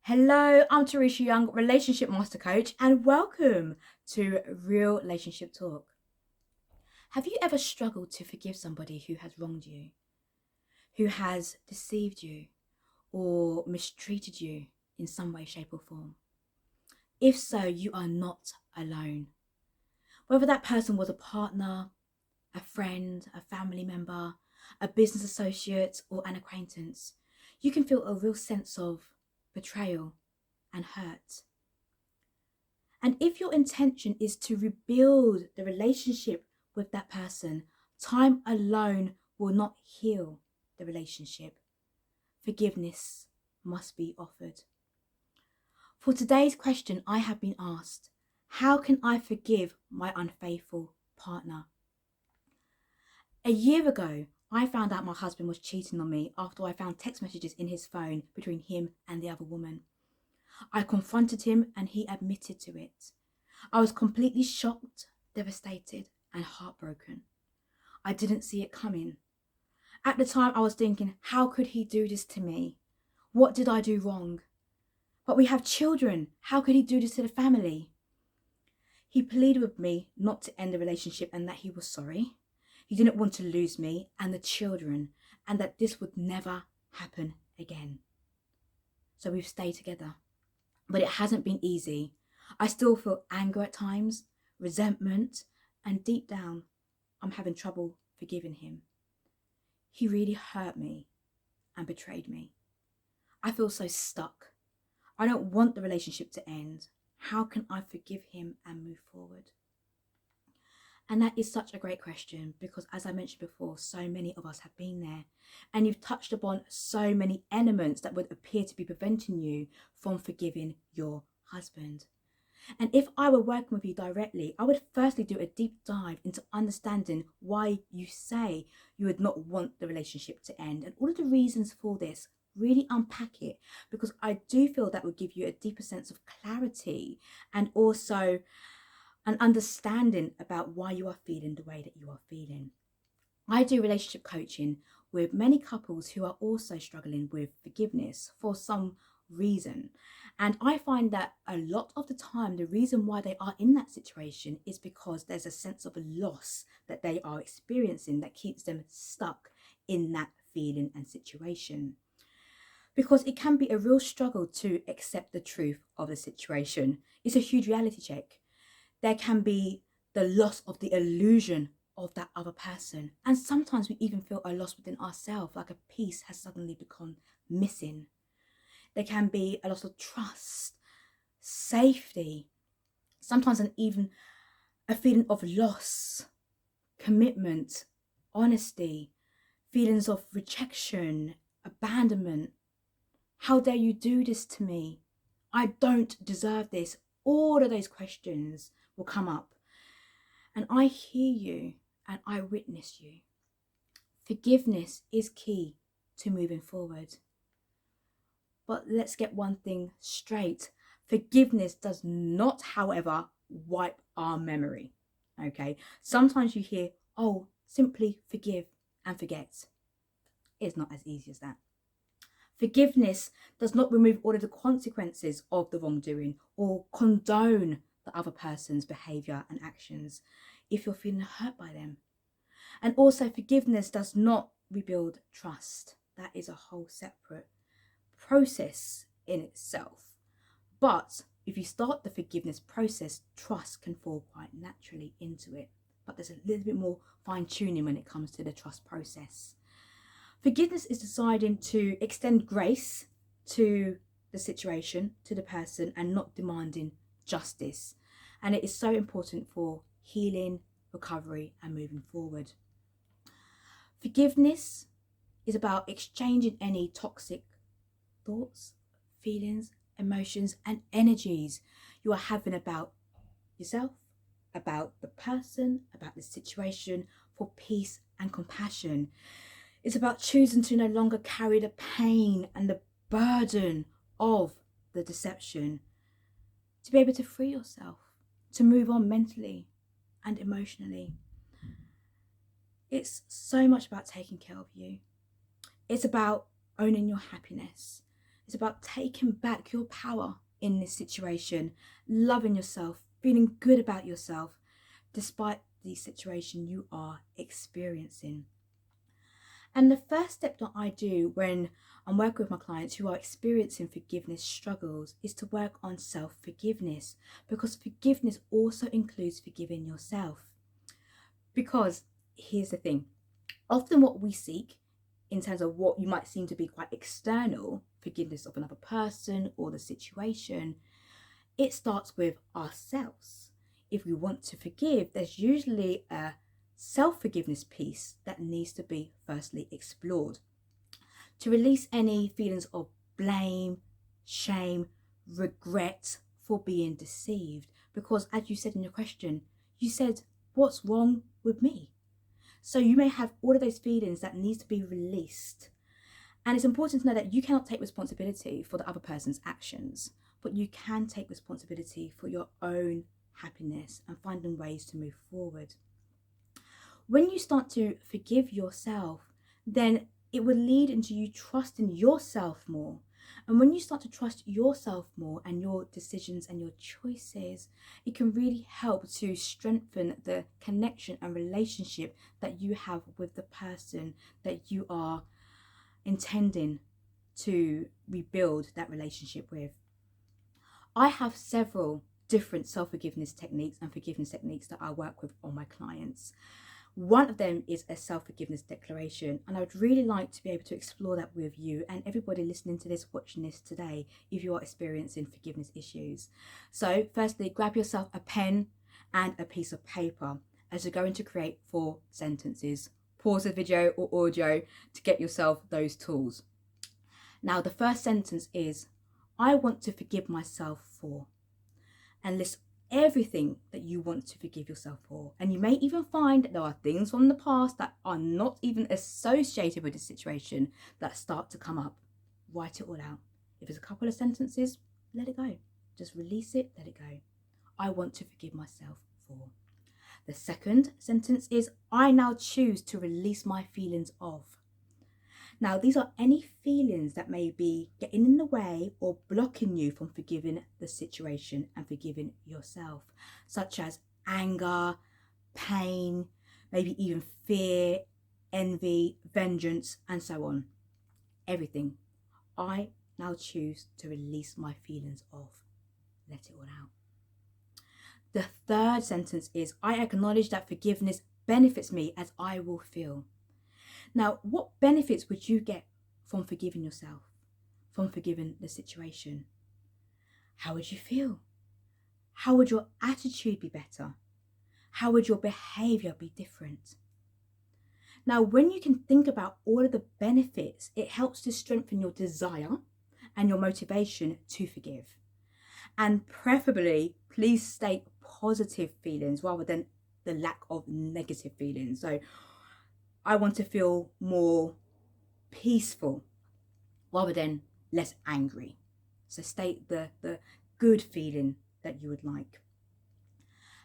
Hello, I'm Teresha Young, relationship master coach, and welcome to Real-ationship Talk. Have you ever struggled to forgive somebody who has wronged you, who has deceived you, or mistreated you in some way, shape, or form? If so, you are not alone. Whether that person was a partner, a friend, a family member, a business associate, or an acquaintance, you can feel a real sense of betrayal and hurt. And if your intention is to rebuild the relationship with that person, time alone will not heal the relationship. Forgiveness must be offered. For today's question, I have been asked, how can I forgive my unfaithful partner? A year ago, I found out my husband was cheating on me after I found text messages in his phone between him and the other woman. I confronted him and he admitted to it. I was completely shocked, devastated, and heartbroken. I didn't see it coming. At the time, I was thinking, how could he do this to me? What did I do wrong? But we have children. How could he do this to the family? He pleaded with me not to end the relationship and that he was sorry. He didn't want to lose me and the children, and that this would never happen again. So we've stayed together. But it hasn't been easy. I still feel anger at times, resentment, and deep down, I'm having trouble forgiving him. He really hurt me and betrayed me. I feel so stuck. I don't want the relationship to end. How can I forgive him and move forward? And that is such a great question because, as I mentioned before, so many of us have been there, and you've touched upon so many elements that would appear to be preventing you from forgiving your husband. And if I were working with you directly, I would firstly do a deep dive into understanding why you say you would not want the relationship to end and all of the reasons for this. Really unpack it, because I do feel that would give you a deeper sense of clarity and also an understanding about why you are feeling the way that you are feeling. I do relationship coaching with many couples who are also struggling with forgiveness for some reason. And I find that a lot of the time, the reason why they are in that situation is because there's a sense of loss that they are experiencing that keeps them stuck in that feeling and situation. Because it can be a real struggle to accept the truth of the situation. It's a huge reality check. There can be the loss of the illusion of that other person. And sometimes we even feel a loss within ourselves, like a piece has suddenly become missing. There can be a loss of trust, safety, sometimes even a feeling of loss, commitment, honesty, feelings of rejection, abandonment. How dare you do this to me? I don't deserve this. All of those questions will come up. And I hear you and I witness you. Forgiveness is key to moving forward. But let's get one thing straight. Forgiveness does not, however, wipe our memory. Okay? Sometimes you hear, oh, simply forgive and forget. It's not as easy as that. Forgiveness does not remove all of the consequences of the wrongdoing or condone the other person's behaviour and actions if you're feeling hurt by them. And also, forgiveness does not rebuild trust. That is a whole separate process in itself. But if you start the forgiveness process, trust can fall quite naturally into it. But there's a little bit more fine tuning when it comes to the trust process. Forgiveness is deciding to extend grace to the situation, to the person, and not demanding justice. And it is so important for healing, recovery, and moving forward. Forgiveness is about exchanging any toxic thoughts, feelings, emotions, and energies you are having about yourself, about the person, about the situation, for peace and compassion. It's about choosing to no longer carry the pain and the burden of the deception, to be able to free yourself, to move on mentally and emotionally. It's so much about taking care of you. It's about owning your happiness. It's about taking back your power in this situation, loving yourself, feeling good about yourself, despite the situation you are experiencing. And the first step that I do when I'm working with my clients who are experiencing forgiveness struggles is to work on self-forgiveness, because forgiveness also includes forgiving yourself. Because here's the thing, often what we seek in terms of what you might seem to be quite external, forgiveness of another person or the situation, it starts with ourselves. If we want to forgive, there's usually a self-forgiveness piece that needs to be firstly explored to release any feelings of blame, shame, regret for being deceived. Because as you said in your question, you said, what's wrong with me? So you may have all of those feelings that needs to be released. And it's important to know that you cannot take responsibility for the other person's actions, but you can take responsibility for your own happiness and finding ways to move forward. When you start to forgive yourself, then it will lead into you trusting yourself more. And when you start to trust yourself more and your decisions and your choices, it can really help to strengthen the connection and relationship that you have with the person that you are intending to rebuild that relationship with. I have several different self-forgiveness techniques and forgiveness techniques that I work with on my clients. One of them is a self-forgiveness declaration, and I would really like to be able to explore that with you and everybody listening to this, watching this today, if you are experiencing forgiveness issues. So firstly, grab yourself a pen and a piece of paper as you're going to create 4 sentences. Pause the video or audio to get yourself those tools. Now, the first sentence is, I want to forgive myself for, and list everything that you want to forgive yourself for. And you may even find that there are things from the past that are not even associated with the situation that start to come up. Write it all out. If it's a couple of sentences, let it go. Just release it, let it go. I want to forgive myself for. The second sentence is, I now choose to release my feelings of. Now, these are any feelings that may be getting in the way or blocking you from forgiving the situation and forgiving yourself, such as anger, pain, maybe even fear, envy, vengeance, and so on. Everything. I now choose to release my feelings of. Let it all out. The third sentence is, I acknowledge that forgiveness benefits me as I will feel. Now, what benefits would you get from forgiving yourself, from forgiving the situation? How would you feel? How would your attitude be better? How would your behavior be different? Now, when you can think about all of the benefits, it helps to strengthen your desire and your motivation to forgive. And preferably, please state positive feelings rather than the lack of negative feelings. So I want to feel more peaceful rather than less angry. So state the good feeling that you would like.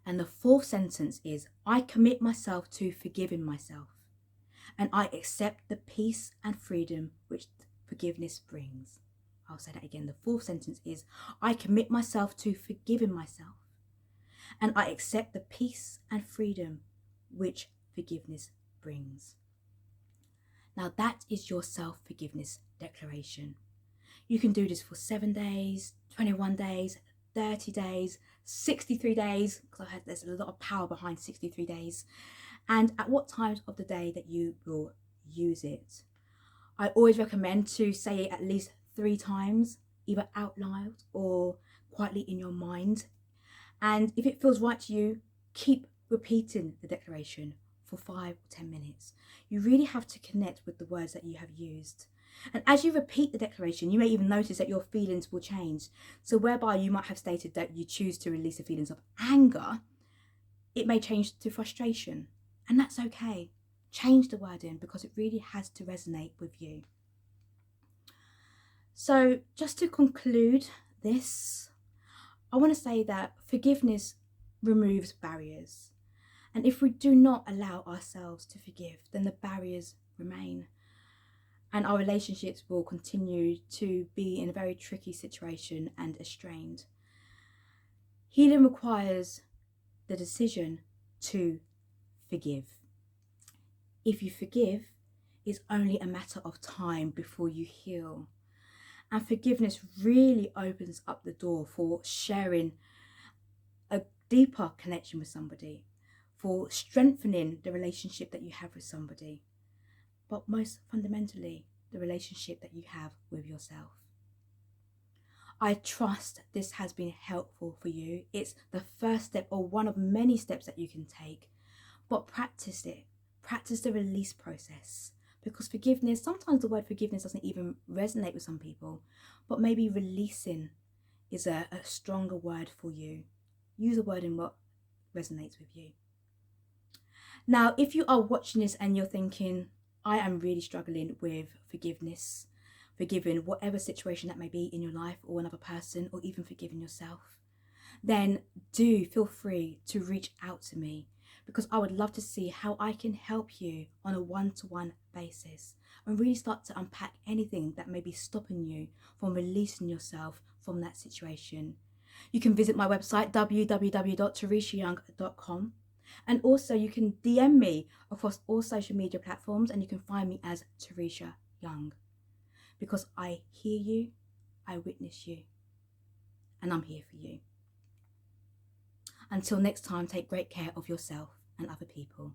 And the fourth sentence is, I commit myself to forgiving myself, and I accept the peace and freedom which forgiveness brings. I'll say that again. The fourth sentence is, I commit myself to forgiving myself, and I accept the peace and freedom which forgiveness brings. Now that is your self-forgiveness declaration. You can do this for 7 days, 21 days, 30 days, 63 days, because there's a lot of power behind 63 days, and at what times of the day that you will use it. I always recommend to say it at least 3 times, either out loud or quietly in your mind. And if it feels right to you, keep repeating the declaration for 5 or 10 minutes. You really have to connect with the words that you have used. And as you repeat the declaration, you may even notice that your feelings will change. So whereby you might have stated that you choose to release the feelings of anger, it may change to frustration. And that's okay. Change the wording because it really has to resonate with you. So just to conclude this, I want to say that forgiveness removes barriers. And if we do not allow ourselves to forgive, then the barriers remain. and our relationships will continue to be in a very tricky situation and strained. Healing requires the decision to forgive. If you forgive, it's only a matter of time before you heal. And forgiveness really opens up the door for sharing a deeper connection with somebody, for strengthening the relationship that you have with somebody, but most fundamentally, the relationship that you have with yourself. I trust this has been helpful for you. It's the first step, or one of many steps that you can take, but practice it. Practice the release process, because forgiveness, sometimes the word forgiveness doesn't even resonate with some people, but maybe releasing is a stronger word for you. Use a word in what resonates with you. Now, if you are watching this and you're thinking, I am really struggling with forgiveness, forgiving whatever situation that may be in your life or another person, or even forgiving yourself, then do feel free to reach out to me, because I would love to see how I can help you on a one-to-one basis and really start to unpack anything that may be stopping you from releasing yourself from that situation. You can visit my website, www.tereshayoung.com. And also you can DM me across all social media platforms, and you can find me as Teresha Young. Because I hear you, I witness you, and I'm here for you. Until next time, take great care of yourself and other people.